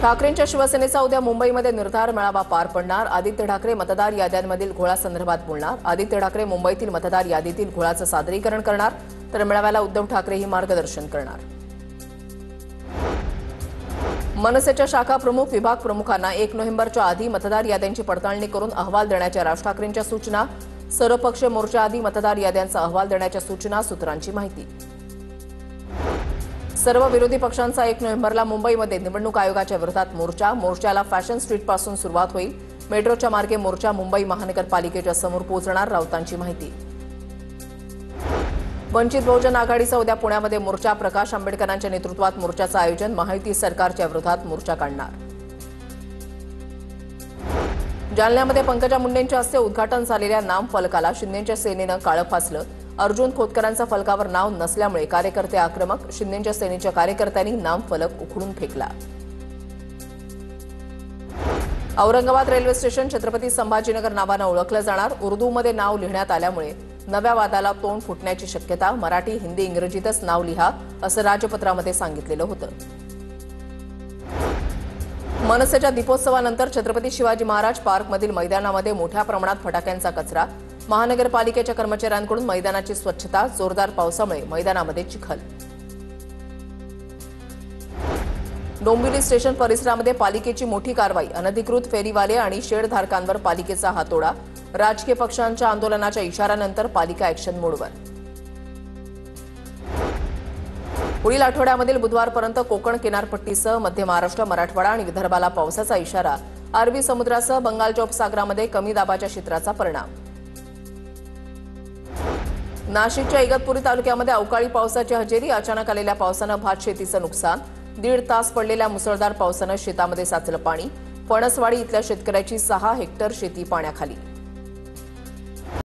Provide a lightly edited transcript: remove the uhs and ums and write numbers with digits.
ठाकरेंच्या शिवसेनेचा उद्या मुंबईमध्ये निर्धार मेळावा पार पडणार। आदित्य ठाकरे मतदार याद्यांमधील घोळासंदर्भात बोलणार। आदित्य ठाकरे मुंबईतील मतदार यादीतील घोळाचं सादरीकरण करणार, तर मेळाव्याला उद्धव ठाकरेही मार्गदर्शन करणार। मनसेच्या शाखा प्रमुख विभाग प्रमुखांना 1 नोव्हेंबरच्या आधी मतदार याद्यांची पडताळणी करून अहवाल देण्याच्या राज ठाकरेंच्या सूचना। सर्वपक्षीय मोर्चा आधी मतदार याद्यांचा अहवाल देण्याच्या सूचना, सूत्रांची माहिती। सर्व विरोधी पक्षांचा 1 नोव्हेंबरला मुंबईमध्ये निवडणूक आयोगाच्या विरोधात मोर्चाला फॅशन स्ट्रीटपासून सुरुवात होईल। मेट्रोच्या मार्गे मोर्चा मुंबई महानगरपालिकेच्या समोर पोहोचणार, राऊतांची माहिती। वंचित बहुजन आघाडीचा उद्या पुण्यामध्ये मोर्चा। प्रकाश आंबेडकरांच्या नेतृत्वात मोर्चाचं आयोजन। महायुती सरकारच्या विरोधात मोर्चा काढणार। जालन्यामध्ये पंकजा मुंडेंच्या हस्ते उद्घाटन झालेल्या नाम फलकाला शिंदेच्या सेनेनं काळं फासलं। अर्जुन खोतकरांचा फलकावर नाव नसल्यामुळे कार्यकर्ते आक्रमक। शिंदेच्या सेनेच्या कार्यकर्त्यांनी नाम फलक उखडून फेकला। औरंगाबाद रेल्वे स्टेशन छत्रपती संभाजीनगर नावानं ओळखलं जाणार। उर्दूमध्ये नाव लिहिण्यात आल्यामुळे नव्या वादाला तोंड फुटण्याची शक्यता। मराठी, हिंदी, इंग्रजीतच नाव लिहा, असं राजपत्रामध्ये सांगितलेलं होतं। मनसेच्या दीपोत्सवानंतर छत्रपती शिवाजी महाराज पार्कमधील मैदानामध्ये मोठ्या प्रमाणात फटाक्यांचा कचरा। महानगरपालिकेच्या कर्मचाऱ्यांकडून मैदानाची स्वच्छता। जोरदार पावसामुळे मैदानामध्ये चिखल। डोंबिवली स्टेशन परिसरामध्ये पालिकेची मोठी कारवाई। अनधिकृत फेरीवाले आणि शेडधारकांवर पालिकेचा हातोडा। राजकीय पक्षांच्या आंदोलनाच्या इशाऱ्यानंतर पालिका ॲक्शन मोडवर। पुढील आठवड्यामधील बुधवारपर्यंत कोकण किनारपट्टीसह मध्य महाराष्ट्र, मराठवाडा आणि विदर्भाला पावसाचा इशारा। अरबी समुद्रासह बंगालच्या उपसागरामध्ये कमी दाबाच्या क्षेत्राचा परिणाम। नाशिकच्या इगतपुरी तालुक्यामध्ये अवकाळी पावसाची हजेरी। अचानक आलेल्या पावसानं भात शेतीचं नुकसान। 1.5 तास पडलेल्या मुसळधार पावसानं शेतामध्ये साचलं पाणी। फणसवाडी इथल्या शेतकऱ्याची 6 हेक्टर शेती पाण्याखाली।